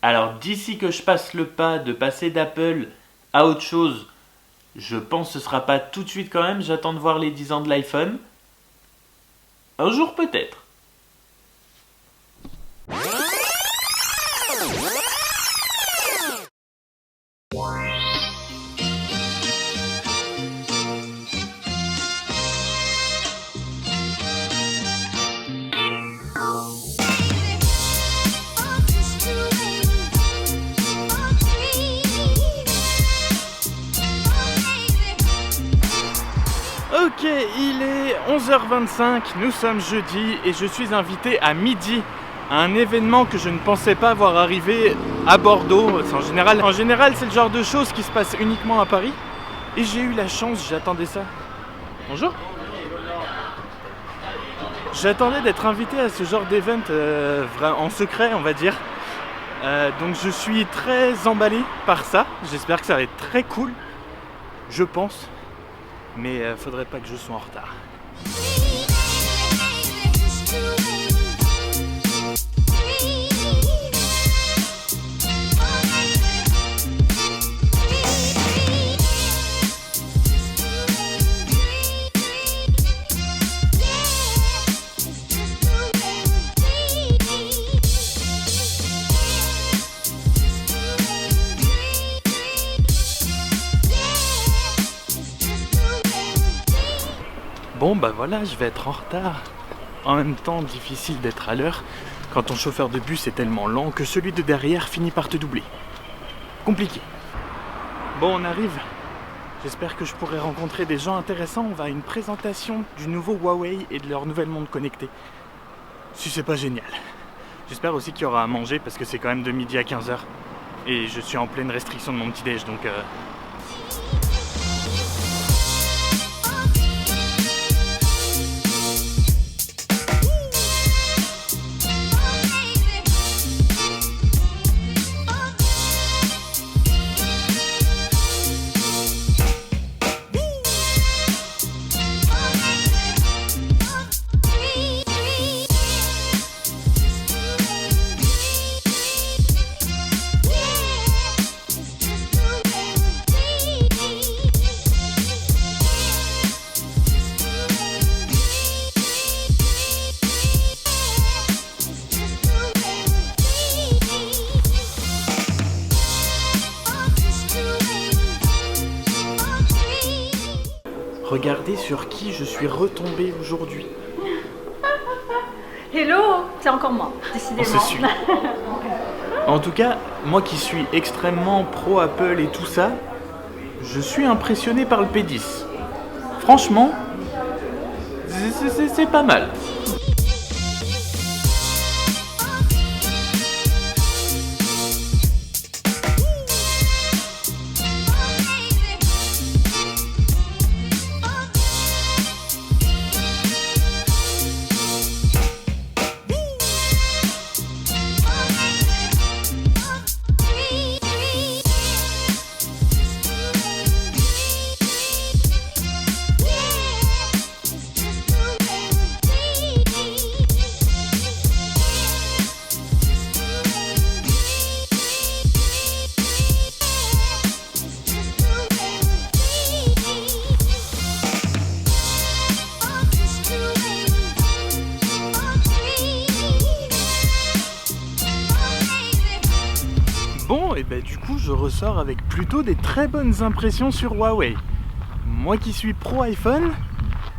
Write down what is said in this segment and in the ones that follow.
Alors d'ici que je passe le pas de passer d'Apple à autre chose, je pense que ce sera pas tout de suite quand même, j'attends de voir les 10 ans de l'iPhone. Un jour peut-être. Ok, il est 11h25, nous sommes jeudi et je suis invité à midi à un événement que je ne pensais pas voir arriver à Bordeaux. En général, c'est le genre de choses qui se passe uniquement à Paris. Et j'ai eu la chance, j'attendais ça. Bonjour. J'attendais d'être invité à ce genre d'événement en secret, on va dire. Donc je suis très emballé par ça. J'espère que ça va être très cool. Je pense. Mais faudrait pas que je sois en retard. Bon bah voilà, je vais être en retard. En même temps, difficile d'être à l'heure quand ton chauffeur de bus est tellement lent que celui de derrière finit par te doubler. Compliqué. Bon, on arrive. J'espère que je pourrai rencontrer des gens intéressants. On va à une présentation du nouveau Huawei et de leur nouvelle montre connectée. Si c'est pas génial. J'espère aussi qu'il y aura à manger parce que c'est quand même de midi à 15h. Et je suis en pleine restriction de mon petit-déj, donc... Regardez sur qui je suis retombé aujourd'hui. Hello, c'est encore moi, décidément. On se suit. En tout cas, moi qui suis extrêmement pro Apple et tout ça, je suis impressionné par le P10. Franchement, c'est pas mal. Bon, et ben du coup, je ressors avec plutôt des très bonnes impressions sur Huawei. Moi qui suis pro iPhone,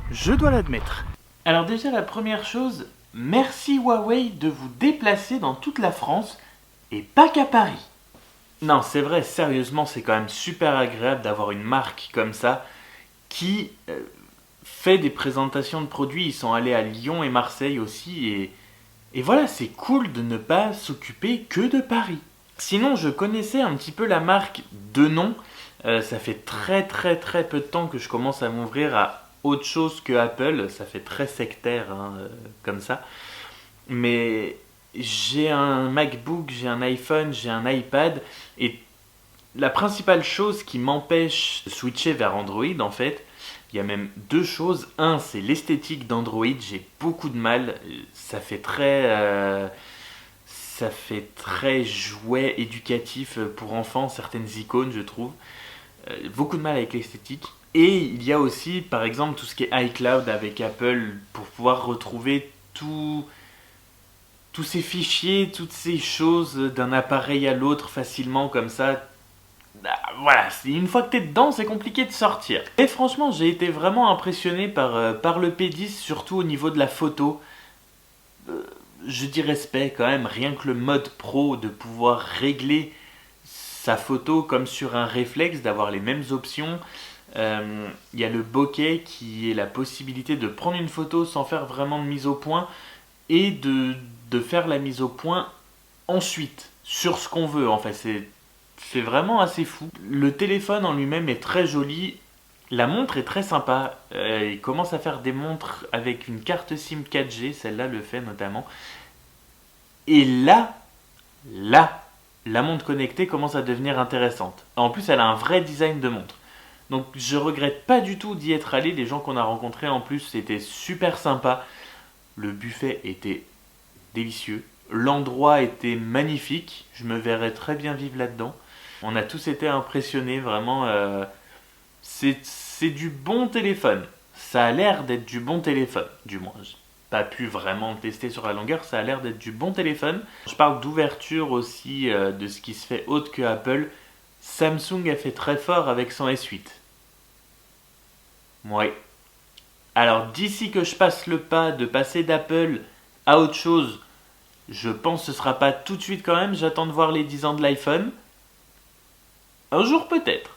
je dois l'admettre. Alors déjà, la première chose, merci Huawei de vous déplacer dans toute la France et pas qu'à Paris. Non, c'est vrai, sérieusement, c'est quand même super agréable d'avoir une marque comme ça qui fait des présentations de produits. Ils sont allés à Lyon et Marseille aussi et voilà, c'est cool de ne pas s'occuper que de Paris. Sinon, je connaissais un petit peu la marque de nom. Ça fait très peu de temps que je commence à m'ouvrir à autre chose que Apple. Ça fait très sectaire comme ça. Mais j'ai un MacBook, j'ai un iPhone, j'ai un iPad. Et la principale chose qui m'empêche de switcher vers Android, en fait, il y a même deux choses. Un, c'est l'esthétique d'Android. J'ai beaucoup de mal. Ça fait très... ça fait très jouet éducatif pour enfants, certaines icônes je trouve. Beaucoup de mal avec l'esthétique. Et il y a aussi par exemple tout ce qui est iCloud avec Apple pour pouvoir retrouver tous ces fichiers, toutes ces choses d'un appareil à l'autre facilement comme ça. Voilà, une fois que t'es dedans, c'est compliqué de sortir. Et franchement, j'ai été vraiment impressionné par le P10, surtout au niveau de la photo. Je dis respect quand même, rien que le mode pro, de pouvoir régler sa photo comme sur un réflexe, d'avoir les mêmes options. Il y a le bokeh qui est la possibilité de prendre une photo sans faire vraiment de mise au point et de faire la mise au point ensuite, sur ce qu'on veut en fait. C'est vraiment assez fou. Le téléphone en lui-même est très joli. La montre est très sympa. Il commence à faire des montres avec une carte SIM 4G, celle-là le fait notamment. Et là, la montre connectée commence à devenir intéressante. En plus, elle a un vrai design de montre. Donc je regrette pas du tout d'y être allé. Les gens qu'on a rencontrés en plus, c'était super sympa. Le buffet était délicieux. L'endroit était magnifique. Je me verrais très bien vivre là-dedans. On a tous été impressionnés, vraiment. C'est du bon téléphone. Ça a l'air d'être du bon téléphone, du moins. J'ai pas pu vraiment le tester sur la longueur, ça a l'air d'être du bon téléphone. Je parle d'ouverture aussi, de ce qui se fait autre que Apple. Samsung a fait très fort avec son S8. Ouais. Alors d'ici que je passe le pas de passer d'Apple à autre chose, je pense que ce sera pas tout de suite quand même. J'attends de voir les 10 ans de l'iPhone. Un jour peut-être.